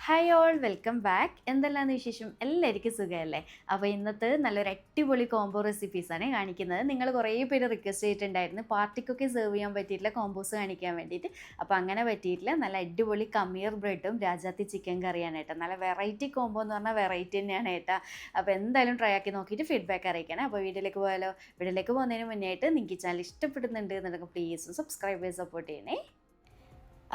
Hi all welcome back. എന്തെല്ലാന്ന് വിശേഷം? എല്ലാവർക്കും സുഖമല്ലേ? അപ്പോൾ ഇന്നത്തെ നല്ലൊരു അടിപൊളി കോംബോ റെസിപ്പീസാണ് കാണിക്കുന്നത്. നിങ്ങൾ കുറേ പേര് റിക്വസ്റ്റ് ചെയ്തിട്ടുണ്ടായിരുന്നു പാർട്ടിക്കൊക്കെ സെർവ് ചെയ്യാൻ പറ്റിയിട്ടുള്ള കോംബോസ് കാണിക്കാൻ വേണ്ടിയിട്ട്. അപ്പോൾ അങ്ങനെ പറ്റിയിട്ടില്ല. നല്ല അടിപൊളി കമീർ ബ്രെഡും രാജാത്തി ചിക്കൻ കറിയാണ് കേട്ടോ. നല്ല വെറൈറ്റി കോംബോ എന്ന് പറഞ്ഞാൽ വെറൈറ്റി തന്നെയാണ് കേട്ടോ. അപ്പോൾ എന്തായാലും ട്രൈ ആക്കി നോക്കിയിട്ട് ഫീഡ്ബാക്ക് അറിയിക്കണം. അപ്പോൾ വീഡിയോയിലേക്ക് പോയാലോ? വീഡിയോയിലേക്ക് പോകുന്നതിന് മുന്നേ ആയിട്ട് നിങ്ങൾക്ക് ചാനൽ ഇഷ്ടപ്പെടുന്നുണ്ട് എന്നുണ്ടെങ്കിൽ പ്ലീസ് സബ്സ്ക്രൈബ് ചെയ്ത് സപ്പോർട്ട് ചെയ്യണേ.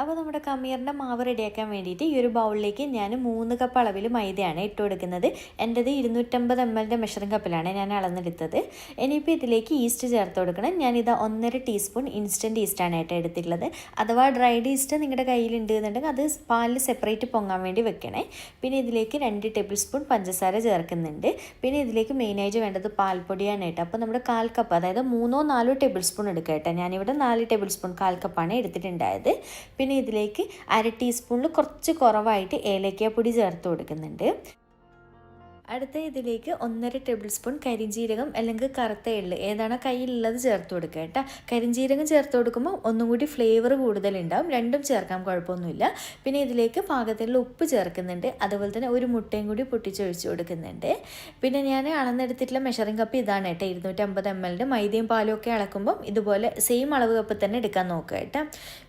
അപ്പോൾ നമ്മുടെ കമീറിൻ്റെ മാവ് റെഡിയാക്കാൻ വേണ്ടിയിട്ട് ഈ ഒരു ബൗളിലേക്ക് ഞാൻ 3 കപ്പ് അളവിൽ മൈദയാണ് ഇട്ട് കൊടുക്കുന്നത്. എൻ്റെത് 250 ml മെഷറിംഗ് കപ്പിലാണ് ഞാൻ അളന്നെടുത്തത്. ഇനിയിപ്പോൾ ഇതിലേക്ക് ഈസ്റ്റ് ചേർത്ത് കൊടുക്കണം. ഞാനിത് 1.5 ടീസ്പൂൺ ഇൻസ്റ്റൻറ്റ് ഈസ്റ്റാണ് ഏട്ടാ എടുത്തിട്ടുള്ളത്. അഥവാ ഡ്രൈഡ് ഈസ്റ്റ് നിങ്ങളുടെ കയ്യിലുണ്ട് എന്നുണ്ടെങ്കിൽ അത് പാലിൽ സെപ്പറേറ്റ് പൊങ്ങാൻ വേണ്ടി വെക്കണേ. പിന്നെ ഇതിലേക്ക് 2 ടേബിൾ സ്പൂൺ പഞ്ചസാര ചേർക്കുന്നുണ്ട്. പിന്നെ ഇതിലേക്ക് മെയിനായിട്ട് വേണ്ടത് പാൽപ്പൊടിയാണ് കേട്ടോ. അപ്പോൾ നമ്മുടെ 1/4 കപ്പ്, അതായത് 3-4 ടേബിൾ സ്പൂൺ എടുക്കുക കേട്ടോ. ഞാനിവിടെ 4 ടേബിൾ സ്പൂൺ 1/4 കപ്പാണ് എടുത്തിട്ടുണ്ടായത്. പിന്നെ ഇതിലേക്ക് 1/2 ടീസ്പൂണിൽ കുറച്ച് കുറവായിട്ട് ഏലക്കാപ്പൊടി ചേർത്ത് കൊടുക്കുന്നുണ്ട്. അടുത്ത ഇതിലേക്ക് 1.5 ടേബിൾ സ്പൂൺ കരിഞ്ജീരകം അല്ലെങ്കിൽ കറുത്ത എള്ള് ഏതാണോ കയ്യിലുള്ളത് ചേർത്ത് കൊടുക്കുക കേട്ടോ. കരിഞ്ജീരകം ചേർത്ത് കൊടുക്കുമ്പോൾ ഒന്നും കൂടി ഫ്ലേവർ കൂടുതലുണ്ടാവും. രണ്ടും ചേർക്കാൻ കുഴപ്പമൊന്നുമില്ല. പിന്നെ ഇതിലേക്ക് പാകത്തിനുള്ള ഉപ്പ് ചേർക്കുന്നുണ്ട്. അതുപോലെ തന്നെ ഒരു മുട്ടയും കൂടി പൊട്ടിച്ചൊഴിച്ച് കൊടുക്കുന്നുണ്ട്. പിന്നെ ഞാൻ അളന്നെടുത്തിട്ടുള്ള മെഷറിംഗ് കപ്പ് ഇതാണ് കേട്ടോ. 250 ml മൈദയും പാലും ഒക്കെ അളക്കുമ്പം ഇതുപോലെ സെയിം അളവ് കപ്പ് തന്നെ എടുക്കാൻ നോക്കുക കേട്ടോ.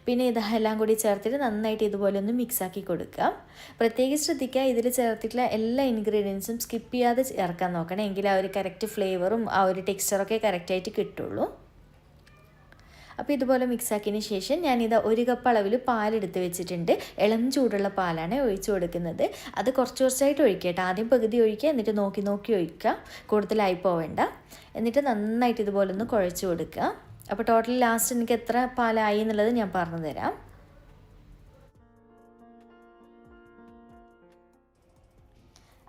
പിന്നെ ഇതെല്ലാം കൂടി ചേർത്തിട്ട് നന്നായിട്ട് ഇതുപോലെ ഒന്ന് മിക്സാക്കി കൊടുക്കുക. പ്രത്യേകം ശ്രദ്ധിക്കുക, ഇതിൽ ചേർത്തിട്ടുള്ള എല്ലാ ഇൻഗ്രീഡിയൻസും സ്കിപ്പ് ചെയ്യാതെ ചേർക്കാൻ നോക്കണം. എങ്കിൽ ആ ഒരു കറക്റ്റ് ഫ്ലേവറും ആ ഒരു ടെക്സ്ചറൊക്കെ കറക്റ്റായിട്ട് കിട്ടുള്ളൂ. അപ്പോൾ ഇതുപോലെ മിക്സാക്കിയതിന് ശേഷം ഞാനിത് 1 കപ്പ് അളവിൽ പാലെടുത്ത് വെച്ചിട്ടുണ്ട്. ഇളം ചൂടുള്ള പാലാണ് ഒഴിച്ചു കൊടുക്കുന്നത്. അത് കുറച്ചായിട്ട് ഒഴിക്കട്ടെ. ആദ്യം പകുതി ഒഴിക്കുക, എന്നിട്ട് നോക്കി ഒഴിക്കുക. കൂടുതലായി പോവേണ്ട. എന്നിട്ട് നന്നായിട്ട് ഇതുപോലെ ഒന്ന് കുഴച്ച് കൊടുക്കുക. അപ്പോൾ ടോട്ടൽ ലാസ്റ്റ് എനിക്ക് എത്ര പാലായി എന്നുള്ളത് ഞാൻ പറഞ്ഞു തരാം.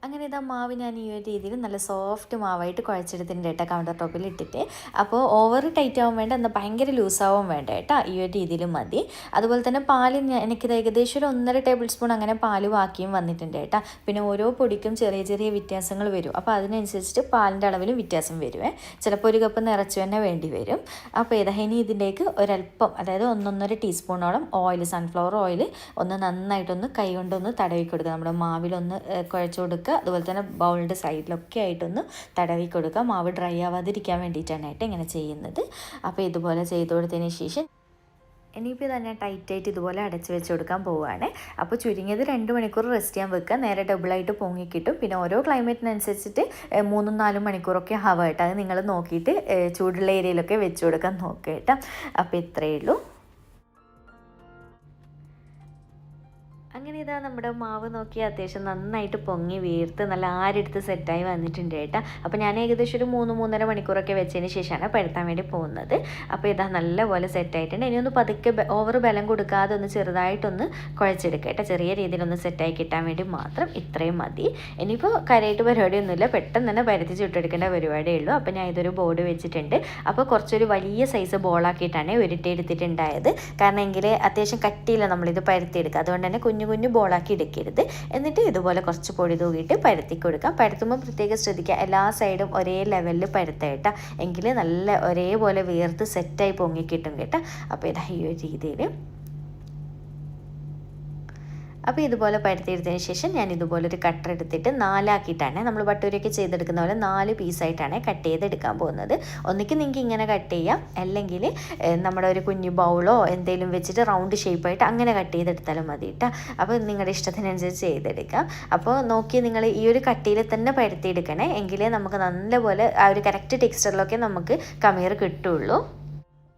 അങ്ങനെ ഇതാ മാവ് ഞാൻ ഈ ഒരു രീതിയിൽ നല്ല സോഫ്റ്റ് മാവായിട്ട് കുഴച്ചെടുത്തിട്ടുണ്ട് കേട്ടോ, കൗണ്ടർ ടോപ്പിൽ ഇട്ടിട്ട്. അപ്പോൾ ഓവർ ടൈറ്റ് ആവാൻ വേണ്ട, എന്നാൽ ഭയങ്കര ലൂസാവാൻ വേണ്ട കേട്ടോ. ഈ ഒരു രീതിയിൽ മതി. അതുപോലെ തന്നെ പാല് എനിക്കിത് ഏകദേശം ഒരു 1.5 ടേബിൾ സ്പൂൺ അങ്ങനെ പാല് ബാക്കിയും വന്നിട്ടുണ്ട് കേട്ടോ. പിന്നെ ഓരോ പൊടിക്കും ചെറിയ വ്യത്യാസങ്ങൾ വരും. അപ്പോൾ അതിനനുസരിച്ചിട്ട് പാലിൻ്റെ അളവിലും വ്യത്യാസം വരുവേ. ചിലപ്പോൾ 1 കപ്പ് നിറച്ച് തന്നെ വേണ്ടി വരും. അപ്പോൾ ഇനി ഇതിലേക്ക് ഒരല്പം, അതായത് 1.5 ടീസ്പൂണോളം ഓയിൽ, സൺഫ്ലവർ ഓയിൽ ഒന്ന് നന്നായിട്ടൊന്ന് കൈ കൊണ്ടൊന്ന് തടവി കൊടുക്കുക. നമ്മുടെ മാവിലൊന്ന് കുഴച്ച് കൊടുക്കുക. അതുപോലെ തന്നെ ബൗളിൻ്റെ സൈഡിലൊക്കെ ആയിട്ടൊന്ന് തടവി കൊടുക്കുക. മാവ് ഡ്രൈ ആവാതിരിക്കാൻ വേണ്ടിയിട്ടാണ് ഇങ്ങനെ ചെയ്യുന്നത്. അപ്പോൾ ഇതുപോലെ ചെയ്ത് കൊടുത്തതിന് ശേഷം ഇനിയിപ്പോൾ തന്നെ ടൈറ്റായിട്ട് ഇതുപോലെ അടച്ച് വെച്ച് കൊടുക്കാൻ പോവുകയാണ്. അപ്പോൾ ചുരുങ്ങിയത് 2 മണിക്കൂർ റെസ്റ്റ് ചെയ്യാൻ വെക്കുക. നേരെ ഡബിളായിട്ട് പൊങ്ങിക്കിട്ടും. പിന്നെ ഓരോ ക്ലൈമറ്റിനനുസരിച്ചിട്ട് 3-4 മണിക്കൂറൊക്കെ ആവുക കേട്ടോ. അത് നിങ്ങൾ നോക്കിയിട്ട് ചൂടുള്ള ഏരിയയിലൊക്കെ വെച്ച് കൊടുക്കാൻ നോക്കുക കേട്ടോ. അപ്പോൾ ഇത്രയേ ഉള്ളൂ. അങ്ങനെ ഇതാ നമ്മുടെ മാവ് നോക്കി അത്യാവശ്യം നന്നായിട്ട് പൊങ്ങി വീർത്ത് നല്ല ആരെടുത്ത് സെറ്റായി വന്നിട്ടുണ്ട് കേട്ടോ. അപ്പോൾ ഞാൻ ഏകദേശം ഒരു 3-3.5 മണിക്കൂറൊക്കെ വെച്ചതിന് ശേഷമാണ് പഴുത്താൻ വേണ്ടി പോകുന്നത്. അപ്പോൾ ഇതാ നല്ലപോലെ സെറ്റായിട്ടുണ്ട്. ഇനി ഒന്ന് പതുക്കെ ഓവർ ബലം കൊടുക്കാതെ ഒന്ന് ചെറുതായിട്ടൊന്ന് കുഴച്ചെടുക്കുക കേട്ടോ. ചെറിയ രീതിയിലൊന്ന് സെറ്റായി കിട്ടാൻ വേണ്ടി മാത്രം ഇത്രയും മതി. ഇനിയിപ്പോൾ കരയായിട്ട് പരിപാടിയൊന്നുമില്ല, പെട്ടെന്ന് തന്നെ പരത്തി ചുട്ടെടുക്കേണ്ട പരിപാടിയേ ഉള്ളൂ. അപ്പോൾ ഞാൻ ഇതൊരു ബോർഡ് വെച്ചിട്ടുണ്ട്. അപ്പോൾ കുറച്ചൊരു വലിയ സൈസ് ബോളാക്കിയിട്ടാണ് ഉരുട്ടിയെടുത്തിട്ടുണ്ടായത്. കാരണം എങ്കിൽ അത്യാവശ്യം കട്ടിയില്ല നമ്മളിത് പരത്തിയെടുക്കുക. അതുകൊണ്ട് തന്നെ കുഞ്ഞു ബോളാക്കി എടുക്കരുത്. എന്നിട്ട് ഇതുപോലെ കുറച്ച് പൊടി തൂകിയിട്ട് പരത്തി കൊടുക്കാം. പരത്തുമ്പോൾ പ്രത്യേകം ശ്രദ്ധിക്കുക, എല്ലാ സൈഡും ഒരേ ലെവലിൽ പരത്തേട്ടാ. എങ്കിൽ നല്ല ഒരേപോലെ വീർത്ത് സെറ്റായി പൊങ്ങിക്കിട്ടും കേട്ടോ. അപ്പോൾ ഇതാ ഈ ഒരു രീതിയിൽ. അപ്പോൾ ഇതുപോലെ പരത്തിയെടുത്തതിന് ശേഷം ഞാൻ ഇതുപോലെ ഒരു കട്ടർ എടുത്തിട്ട് 4 ആക്കിയിട്ടാണ്, നമ്മൾ ബട്ടൂരയൊക്കെ ചെയ്തെടുക്കുന്ന പോലെ 4 പീസായിട്ടാണ് കട്ട് ചെയ്തെടുക്കാൻ പോകുന്നത്. ഒന്നിക്ക് നിങ്ങൾക്ക് ഇങ്ങനെ കട്ട് ചെയ്യാം, അല്ലെങ്കിൽ നമ്മുടെ ഒരു കുഞ്ഞു ബൗളോ എന്തെങ്കിലും വെച്ചിട്ട് റൗണ്ട് ഷേപ്പായിട്ട് അങ്ങനെ കട്ട് ചെയ്തെടുത്താലും മതി കേട്ടോ. അപ്പോൾ നിങ്ങളുടെ ഇഷ്ടത്തിനനുസരിച്ച് ചെയ്തെടുക്കാം. അപ്പോൾ നോക്കി നിങ്ങൾ ഈ ഒരു കട്ടിയിൽ തന്നെ പരത്തിയെടുക്കണേ. എങ്കിലേ നമുക്ക് നല്ലപോലെ ആ ഒരു കറക്റ്റ് ടെക്സ്ചറിലൊക്കെ നമുക്ക് കമീർ കിട്ടുള്ളൂ.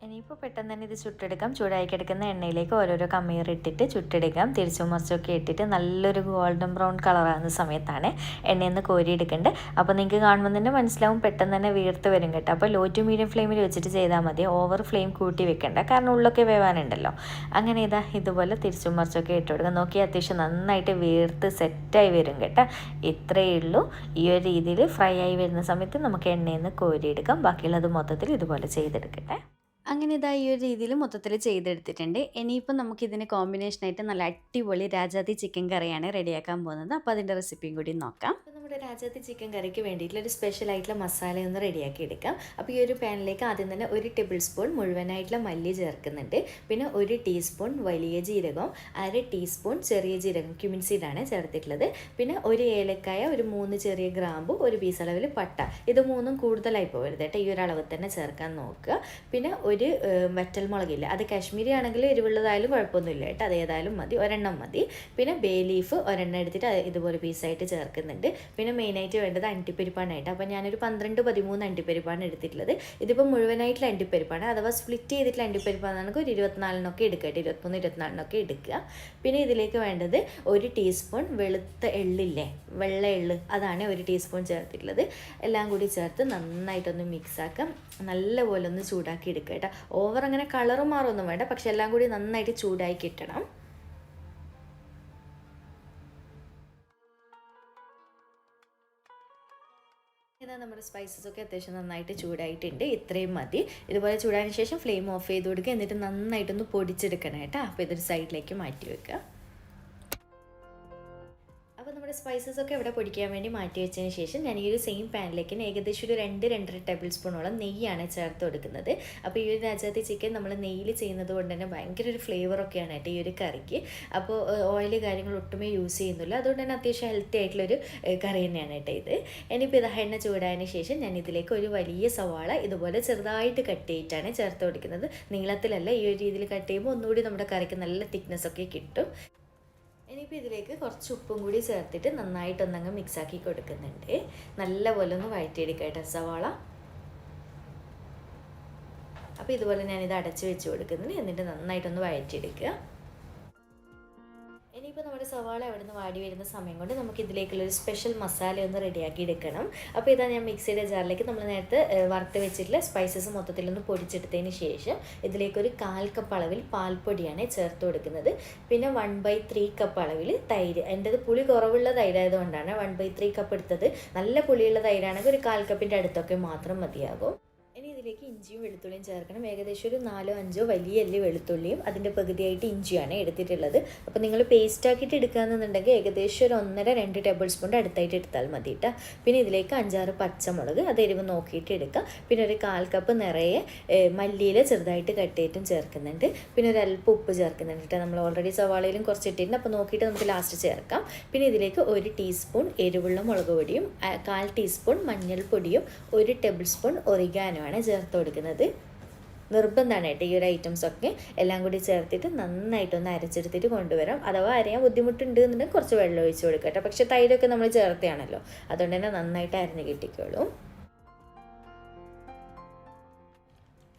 ഇനിയിപ്പോൾ പെട്ടെന്ന് തന്നെ ഇത് ചുട്ടെടുക്കാം. ചൂടായി കിടക്കുന്ന എണ്ണയിലേക്ക് ഓരോരോ കമീർ ഇട്ടിട്ട് ചുട്ടെടുക്കാം. തിരിച്ചും മറിച്ചൊക്കെ ഇട്ടിട്ട് നല്ലൊരു ഗോൾഡൻ ബ്രൗൺ കളറാകുന്ന സമയത്താണ് എണ്ണയിൽ നിന്ന് കോരിയെടുക്കേണ്ടത്. അപ്പോൾ നിങ്ങൾക്ക് കാണുമ്പോൾ തന്നെ മനസ്സിലാവും പെട്ടെന്ന് തന്നെ വീർത്ത് വരും കേട്ടോ. അപ്പോൾ ലോ ടു മീഡിയം ഫ്ലെയിമിൽ വെച്ചിട്ട് ചെയ്താൽ മതി. ഓവർ ഫ്ലെയിം കൂട്ടി വെക്കേണ്ട, കാരണം ഉള്ളൊക്കെ വേവാനുണ്ടല്ലോ. അങ്ങനെ ഇതുപോലെ തിരിച്ചും മറിച്ചൊക്കെ ഇട്ട് കൊടുക്കാം. നോക്കി അത്യാവശ്യം നന്നായിട്ട് വീർത്ത് സെറ്റായി വരും കേട്ടോ. ഇത്രയേ ഉള്ളൂ. ഈ ഒരു രീതിയിൽ ഫ്രൈ ആയി വരുന്ന സമയത്ത് നമുക്ക് എണ്ണയിൽ നിന്ന് കോരിയെടുക്കാം. ബാക്കിയുള്ളത് മൊത്തത്തിൽ ഇതുപോലെ ചെയ്തെടുക്കട്ടെ. അങ്ങനെ ഇതാ ഈ ഒരു രീതിയിൽ മൊത്തത്തിൽ ചെയ്തെടുത്തിട്ടുണ്ട്. ഇനിയിപ്പോൾ നമുക്കിതിന് കോമ്പിനേഷനായിട്ട് നല്ല അടിപൊളി രാജാതി ചിക്കൻ കറിയാണ് റെഡിയാക്കാൻ പോകുന്നത്. അപ്പോൾ അതിൻ്റെ റെസിപ്പിയും കൂടി നോക്കാം. അപ്പോൾ നമ്മുടെ രാജാത്തി ചിക്കൻ കറിക്ക് വേണ്ടിയിട്ടുള്ള ഒരു സ്പെഷ്യൽ ആയിട്ടുള്ള മസാല ഒന്ന് റെഡിയാക്കി എടുക്കാം. അപ്പോൾ ഈ ഒരു പാനിലേക്ക് ആദ്യം തന്നെ 1 ടേബിൾ സ്പൂൺ മുഴുവനായിട്ടുള്ള മല്ലി ചേർക്കുന്നുണ്ട്. പിന്നെ 1 ടീസ്പൂൺ വലിയ ജീരകം, 1/2 ടീസ്പൂൺ ചെറിയ ജീരകം ക്യുമിൻ സീഡാണ് ചേർത്തിട്ടുള്ളത്. പിന്നെ 1 ഏലക്കായ, ഒരു 3 ചെറിയ ഗ്രാമ്പു, ഒരു പീസ് അളവിൽ പട്ട. ഇത് മൂന്നും കൂടുതലായി പോകരുത് കേട്ടോ, ഈ ഒരു അളവ് തന്നെ ചേർക്കാൻ നോക്കുക. പിന്നെ ഒരു വറ്റൽ മുളകില്ല, അത് കാശ്മീരി ആണെങ്കിൽ എരിവുള്ളതായാലും കുഴപ്പമൊന്നുമില്ല കേട്ടോ, അതേതായാലും മതി, ഒരെണ്ണം മതി. പിന്നെ ബേ ലീഫ് ഒരെണ്ണം എടുത്തിട്ട് ഇതുപോലെ പീസായിട്ട് ചേർക്കുന്നുണ്ട്. പിന്നെ മെയിനായിട്ട് വേണ്ടത് അണ്ടിപ്പരിപ്പാണ് കേട്ടോ. അപ്പോൾ ഞാനൊരു 12-13 അണ്ടിപ്പരിപ്പാണ് എടുത്തിട്ടുള്ളത്. ഇതിപ്പോൾ മുഴുവനായിട്ടുള്ള അണ്ടിപ്പരിപ്പാണ്, അഥവാ സ്പ്ലിറ്റ് ചെയ്തിട്ടുള്ള അണ്ടിപ്പരിപ്പാണെങ്കിൽ ഒരു 24-നൊക്കെ എടുക്കുക കേട്ടോ, 23-24-നൊക്കെ എടുക്കുക. പിന്നെ ഇതിലേക്ക് വേണ്ടത് 1 ടീസ്പൂൺ വെളുത്ത എള്ളില്ലേ, വെള്ള എള്ള്, അതാണ് 1 ടീസ്പൂൺ ചേർത്തിട്ടുള്ളത്. എല്ലാം കൂടി ചേർത്ത് നന്നായിട്ടൊന്ന് മിക്സാക്കാം, നല്ലപോലെ ഒന്ന് ചൂടാക്കി എടുക്കുക കേട്ടോ. ഓവർ അങ്ങനെ കളറ് മാറൊന്നും വേണ്ട, പക്ഷെ എല്ലാം കൂടി നന്നായിട്ട് ചൂടായി കിട്ടണം. ഇതാ നമ്മുടെ സ്പൈസസ് ഒക്കെ അത്യാവശ്യം നന്നായിട്ട് ചൂടായിട്ടുണ്ട്, ഇത്രയും മതി. ഇതുപോലെ ചൂടായതിനു ശേഷം ഫ്ലെയിം ഓഫ് ചെയ്ത് കൊടുക്കുക, എന്നിട്ട് നന്നായിട്ടൊന്ന് പൊടിച്ചെടുക്കണം കേട്ടോ. അപ്പോൾ ഇതൊരു സൈഡിലേക്ക് മാറ്റി വെക്കുക. അപ്പോൾ നമ്മുടെ സ്പൈസസ് ഒക്കെ ഇവിടെ പൊടിക്കാൻ വേണ്ടി മാറ്റി വെച്ചതിന് ശേഷം ഞാൻ ഈ ഒരു സെയിം പാനിലേക്ക് ഏകദേശം ഒരു 2-2.5 ടേബിൾ സ്പൂണോളം നെയ്യാണ് ചേർത്ത് കൊടുക്കുന്നത്. അപ്പോൾ ഈ ഒരു രാജാത്തി ചിക്കൻ നമ്മൾ നെയ്യിൽ ചെയ്യുന്നത് കൊണ്ട് തന്നെ ഭയങ്കര ഒരു ഫ്ലേവറൊക്കെയാണ് കേട്ടോ ഈ ഒരു കറിക്ക്. അപ്പോൾ ഓയിൽ കാര്യങ്ങൾ ഒട്ടുമേ യൂസ് ചെയ്യുന്നില്ല, അതുകൊണ്ട് തന്നെ അത്യാവശ്യം ഹെൽത്തി ആയിട്ടുള്ളൊരു കറി തന്നെയാണ് കേട്ടോ ഇത്. ഇനിയിപ്പോൾ ഇത് എണ്ണ ചൂടായതിന് ശേഷം ഞാൻ ഇതിലേക്ക് ഒരു വലിയ സവാള ഇതുപോലെ ചെറുതായിട്ട് കട്ട് ചെയ്തിട്ടാണ് ചേർത്ത് കൊടുക്കുന്നത്. നീളത്തിലല്ല, ഈ ഒരു രീതിയിൽ കട്ട് ചെയ്യുമ്പോൾ ഒന്നുകൂടി നമ്മുടെ കറിക്ക് നല്ല തിക്നെസ് ഒക്കെ കിട്ടും. ഇനിയിപ്പോൾ ഇതിലേക്ക് കുറച്ച് ഉപ്പും കൂടി ചേർത്തിട്ട് നന്നായിട്ടൊന്നങ്ങ് മിക്സാക്കി കൊടുക്കുന്നുണ്ട്. നല്ലപോലെ ഒന്ന് വഴറ്റിയെടുക്കുക കേട്ടോ സവാള. അപ്പോൾ ഇതുപോലെ ഞാനിത് അടച്ച് വെച്ച് കൊടുക്കുന്നുണ്ട്, എന്നിട്ട് നന്നായിട്ടൊന്ന് വഴറ്റിയെടുക്കുക. ഇനിയിപ്പോൾ നമ്മുടെ സവാള അവിടെ നിന്ന് വാടി വരുന്ന സമയം കൊണ്ട് നമുക്ക് ഇതിലേക്കുള്ളൊരു സ്പെഷ്യൽ മസാല ഒന്ന് റെഡിയാക്കി എടുക്കണം. അപ്പോൾ ഇതാ ഞാൻ മിക്സിയുടെ ജാറിലേക്ക് നമ്മൾ നേരത്തെ വറുത്ത് വെച്ചിട്ടുള്ള സ്പൈസസ് മൊത്തത്തിലൊന്ന് പൊടിച്ചെടുത്തതിന് ശേഷം ഇതിലേക്കൊരു 1/4 കപ്പ് അളവിൽ പാൽപ്പൊടിയാണ് ചേർത്ത് കൊടുക്കുന്നത്. പിന്നെ 1/3 കപ്പ് അളവിൽ തൈര്, എൻ്റെത് പുളി കുറവുള്ള തൈരായതുകൊണ്ടാണ് 1/3 കപ്പ് എടുത്തത്. നല്ല പുളിയുള്ള തൈരാണെങ്കിൽ ഒരു 1/4 കപ്പിൻ്റെ അടുത്തൊക്കെ മാത്രം മതിയാകും. ഇനി ഇതിലേക്ക് ഇഞ്ചിയും വെളുത്തുള്ളിയും ചേർക്കണം. ഏകദേശം ഒരു 4-5 വലിയ അല്ലി വെളുത്തുള്ളിയും അതിൻ്റെ പകുതിയായിട്ട് ഇഞ്ചിയാണ് എടുത്തിട്ടുള്ളത്. അപ്പോൾ നിങ്ങൾ പേസ്റ്റ് ആക്കിയിട്ട് എടുക്കുകയെന്നുണ്ടെങ്കിൽ ഏകദേശം ഒരു 1.5-2 ടേബിൾ സ്പൂണിൻ്റെ അടുത്തായിട്ട് എടുത്താൽ മതി കേട്ടോ. പിന്നെ ഇതിലേക്ക് 5-6 പച്ചമുളക്, അത് എരിവ് നോക്കിയിട്ട് എടുക്കാം. പിന്നെ ഒരു 1/4 കപ്പ് നിറയെ മല്ലിയില ചെറുതായിട്ട് കട്ടിയിട്ടും ചേർക്കുന്നുണ്ട്. പിന്നെ ഒരു അല്പം ഉപ്പ് ചേർക്കുന്നുണ്ട് കേട്ടോ, നമ്മൾ ഓൾറെഡി സവാളയിലും കുറച്ച് ഇട്ടിട്ടുണ്ട്, അപ്പോൾ നോക്കിയിട്ട് നമുക്ക് ലാസ്റ്റ് ചേർക്കാം. പിന്നെ ഇതിലേക്ക് 1 ടീസ്പൂൺ എരിവുള്ള മുളക് പൊടിയും 1/4 ടീസ്പൂൺ മഞ്ഞൾപ്പൊടിയും 1 ടേബിൾ സ്പൂൺ ഒറിഗാനോ ചേർത്ത് കൊടുക്കുന്നത്. നിർബന്ധമാണ് കേട്ടോ ഈ ഒരു ഐറ്റംസൊക്കെ എല്ലാം കൂടി ചേർത്തിട്ട് നന്നായിട്ടൊന്ന് അരച്ചെടുത്തിട്ട് കൊണ്ടുവരാം. അഥവാ അരയാൻ ബുദ്ധിമുട്ടുണ്ട് എന്നുണ്ടെങ്കിൽ കുറച്ച് വെള്ളം ഒഴിച്ച് കൊടുക്കട്ടെ, പക്ഷേ തൈരൊക്കെ നമ്മൾ ചേർത്തയാണല്ലോ, അതുകൊണ്ട് തന്നെ നന്നായിട്ട് അരഞ്ഞ് കിട്ടിക്കോളും.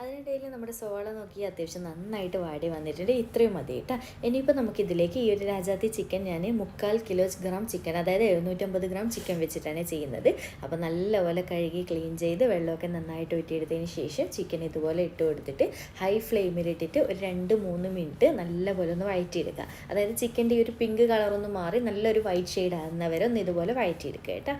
അതിനിടയിൽ നമ്മുടെ സവാള നോക്കി അത്യാവശ്യം നന്നായിട്ട് വാടി വന്നിട്ടുണ്ട്, ഇത്രയും മതി കേട്ടോ. ഇനിയിപ്പോൾ നമുക്കിതിലേക്ക് ഈ ഒരു രാജാത്തി ചിക്കൻ ഞാൻ 3/4 കിലോഗ്രാം ചിക്കൻ, അതായത് 750 ഗ്രാം ചിക്കൻ വെച്ചിട്ടാണ് ചെയ്യുന്നത്. അപ്പോൾ നല്ലപോലെ കഴുകി ക്ലീൻ ചെയ്ത് വെള്ളമൊക്കെ നന്നായിട്ട് ഊറ്റിയെടുത്തതിന് ശേഷം ചിക്കൻ ഇതുപോലെ ഇട്ട് കൊടുത്തിട്ട് ഹൈ ഫ്ലെയിമിലിട്ടിട്ട് ഒരു 2-3 മിനിറ്റ് നല്ലപോലെ ഒന്ന് വഴറ്റിയെടുക്കുക. അതായത് ചിക്കൻ്റെ ഈ ഒരു പിങ്ക് കളറൊന്ന് മാറി നല്ലൊരു വൈറ്റ് ഷെയ്ഡ് ആകുന്നവരെ ഒന്ന് ഇതുപോലെ വഴറ്റിയെടുക്കുക കേട്ടോ.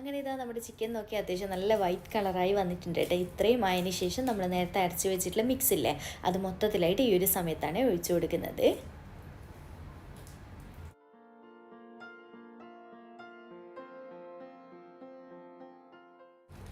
അങ്ങനെ ഇതാ നമ്മുടെ ചിക്കൻ നോക്കി അത്യാവശ്യം നല്ല വൈറ്റ് കളറായി വന്നിട്ടുണ്ട് കേട്ടോ. ഇത്രയും ആയതിന് ശേഷം നമ്മൾ നേരത്തെ അരച്ച് വെച്ചിട്ടുള്ള മിക്സ് ഇല്ലേ, അത് മൊത്തത്തിലായിട്ട് ഈ ഒരു സമയത്താണ് ഒഴിച്ചു കൊടുക്കുന്നത്.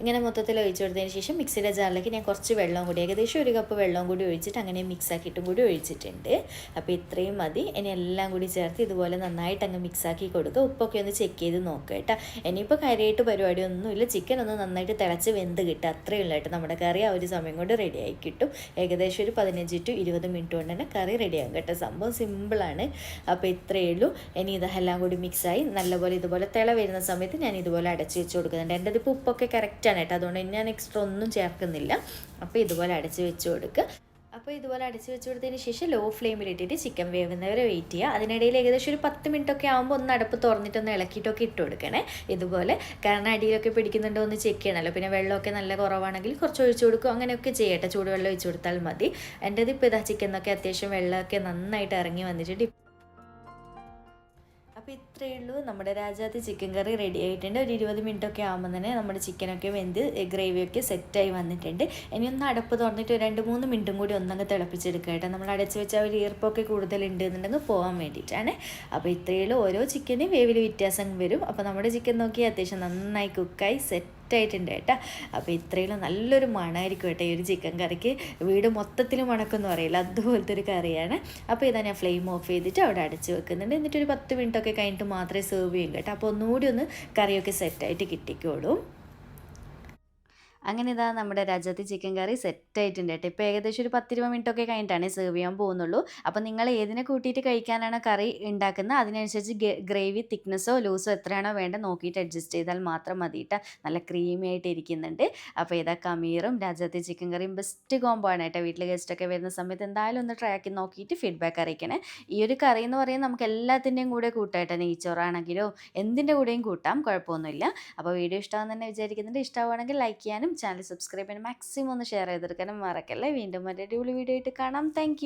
ഇങ്ങനെ മൊത്തത്തിൽ ഒഴിച്ചു കൊടുത്തതിന് ശേഷം മിക്സിയുടെ ജാറിലേക്ക് ഞാൻ കുറച്ച് വെള്ളം കൂടി, ഏകദേശം 1 കപ്പ് വെള്ളം കൂടി ഒഴിച്ചിട്ട് അങ്ങനെ മിക്സാക്കിയിട്ടും കൂടി ഒഴിച്ചിട്ടുണ്ട്. അപ്പോൾ ഇത്രയും മതി. ഇനി എല്ലാം കൂടി ചേർത്ത് ഇതുപോലെ നന്നായിട്ട് അങ്ങ് മിക്സാക്കി കൊടുക്കുക. ഉപ്പൊക്കെ ഒന്ന് ചെക്ക് ചെയ്ത് നോക്കുക കേട്ടോ. ഇനിയിപ്പോൾ കാര്യമായിട്ട് പരിപാടിയൊന്നുമില്ല, ചിക്കൻ ഒന്ന് നന്നായിട്ട് തിളച്ച് വെന്ത് കിട്ടുക, അത്രയേ ഉള്ളൂ കേട്ടോ. നമ്മുടെ കറി ആ ഒരു സമയം കൊണ്ട് റെഡിയായി കിട്ടും. ഏകദേശം ഒരു 15-20 മിനിറ്റ് കൊണ്ട് തന്നെ കറി റെഡിയാകും കേട്ടോ. സംഭവം സിമ്പിളാണ്. അപ്പോൾ ഇത്രയേ ഉള്ളൂ. ഇനി ഇതെല്ലാം കൂടി മിക്സായി നല്ലപോലെ ഇതുപോലെ തിള വരുന്ന സമയത്ത് ഞാൻ ഇതുപോലെ അടച്ച് വെച്ച് കൊടുക്കുന്നുണ്ട്. എൻ്റെ ഇതിപ്പോൾ ഉപ്പൊക്കെ കറക്റ്റ് കേട്ടോ, അതുകൊണ്ട് ഞാൻ എക്സ്ട്രാ ഒന്നും ചേർക്കുന്നില്ല. അപ്പോൾ ഇതുപോലെ അടച്ച് വെച്ച് കൊടുക്കുക. അപ്പോൾ ഇതുപോലെ അടച്ച് വെച്ച് കൊടുത്തതിന് ശേഷം ലോ ഫ്ലെയിമിലിട്ടിട്ട് ചിക്കൻ വേവുന്നവരെ വെയിറ്റ് ചെയ്യുക. അതിനിടയിൽ ഏകദേശം ഒരു 10 മിനിറ്റൊക്കെ ആകുമ്പോൾ ഒന്ന് അടുപ്പ് തുറന്നിട്ടൊന്ന് ഇളക്കിയിട്ടൊക്കെ ഇട്ട് കൊടുക്കണേ ഇതുപോലെ, കാരണം അടിയിലൊക്കെ പിടിക്കുന്നുണ്ടോ ഒന്ന് ചെക്ക് ചെയ്യണമല്ലോ. പിന്നെ വെള്ളമൊക്കെ നല്ല കുറവാണെങ്കിൽ കുറച്ച് ഒഴിച്ചു കൊടുക്കും, അങ്ങനെയൊക്കെ ചെയ്യട്ടെ. ചൂടുവെള്ളം ഒഴിച്ചു കൊടുത്താൽ മതി. എൻ്റെത് ഇപ്പോൾ ഇതാ ചിക്കനൊക്കെ അത്യാവശ്യം വെള്ളമൊക്കെ നന്നായിട്ട് ഇറങ്ങി വന്നിട്ടുണ്ട്. അപ്പോൾ ഇത്രയേ ഉള്ളൂ, നമ്മുടെ രാജാത്തി ചിക്കൻ കറി റെഡി ആയിട്ടുണ്ട്. ഒരു 20 മിനിറ്റൊക്കെ ആകുമ്പോൾ തന്നെ നമ്മുടെ ചിക്കനൊക്കെ വെന്ത് ഗ്രേവിയൊക്കെ സെറ്റായി വന്നിട്ടുണ്ട്. ഇനി ഒന്ന് അടപ്പ് തുറന്നിട്ട് 2-3 മിനിറ്റും കൂടി ഒന്നങ്ങ് തിളപ്പിച്ചെടുക്കുക കേട്ടോ. നമ്മൾ അടച്ച് വെച്ചാൽ ഒരു ഈർപ്പൊക്കെ കൂടുതലുണ്ട് എന്നുണ്ടെങ്കിൽ പോകാൻ വേണ്ടിയിട്ടാണ്. അപ്പോൾ ഇത്രയേ ഉള്ളൂ. ഓരോ ചിക്കനും വേവിൽ വ്യത്യാസം വരും. അപ്പോൾ നമ്മുടെ ചിക്കൻ നോക്കി അത്യാവശ്യം നന്നായി കുക്കായി സെറ്റായിട്ടുണ്ട് കേട്ടോ. അപ്പോൾ ഇത്രയും നല്ലൊരു മണമായിരിക്കും കേട്ടോ ഈ ഒരു ചിക്കൻ കറിക്ക്. വീട് മൊത്തത്തിൽ മണക്കൊന്നും അറിയില്ല, അതുപോലത്തെ ഒരു കറിയാണ്. അപ്പോൾ ഇതാ ഞാൻ ഫ്ലെയിം ഓഫ് ചെയ്തിട്ട് അവിടെ അടച്ച് വെക്കുന്നുണ്ട്. എന്നിട്ട് ഒരു 10 മിനിറ്റൊക്കെ കഴിഞ്ഞിട്ട് മാത്രമേ സെർവ് ചെയ്യും കേട്ടോ. അപ്പോൾ ഒന്നുകൂടി ഒന്ന് കറിയൊക്കെ സെറ്റായിട്ട് കിട്ടിക്കോളും. അങ്ങനെ ഇതാ നമ്മുടെ രാജാത്തി ചിക്കൻ കറി സെറ്റായിട്ടുണ്ട് കേട്ടോ. ഇപ്പോൾ ഏകദേശം ഒരു 10-20 മിനിറ്റൊക്കെ കഴിഞ്ഞിട്ടാണ് സെർവ് ചെയ്യാൻ പോകുന്നുള്ളൂ. അപ്പോൾ നിങ്ങൾ ഏതിനെ കൂട്ടിയിട്ട് കഴിക്കാനാണോ കറി ഉണ്ടാക്കുന്നത് അതിനനുസരിച്ച് ഗ്രേവി തിക്നെസ്സോ ലൂസോ എത്രയാണോ വേണ്ടത് നോക്കിയിട്ട് അഡ്ജസ്റ്റ് ചെയ്താൽ മാത്രം മതി കേട്ടോ. നല്ല ക്രീമി ആയിട്ട് ഇരിക്കുന്നുണ്ട്. അപ്പോൾ ഇതാ കമീറും രാജാത്തി ചിക്കൻ കറിയും ബെസ്റ്റ് കോംബോ ആണ് കേട്ടോ. വീട്ടിൽ ഗസ്റ്റൊക്കെ വരുന്ന സമയത്ത് എന്തായാലും ഒന്ന് ട്രൈ ആക്കി നോക്കിയിട്ട് ഫീഡ്ബാക്ക് അറിയിക്കണേ. ഈ ഒരു കറി എന്ന് പറയുന്നത് നമുക്ക് എല്ലാത്തിൻ്റെയും കൂടെ കൂട്ടാം കേട്ടോ. നെയ്ച്ചോറാണെങ്കിലോ എന്തിൻ്റെ കൂടെയും കൂട്ടാം, കുഴപ്പമൊന്നുമില്ല. അപ്പോൾ വീഡിയോ ഇഷ്ടമാണെന്ന് തന്നെ വിചാരിക്കുന്നുണ്ട്. ഇഷ്ടമാണെങ്കിൽ ലൈക്ക് ചെയ്യാനും ചാനൽ സബ്സ്ക്രൈബ് ചെയ്യാൻ മാക്സിമം ഒന്ന് ഷെയർ ചെയ്തെടുക്കാനും മറക്കല്ലേ. വീണ്ടും മറ്റൊരു വീഡിയോ ആയിട്ട് കാണാം. താങ്ക്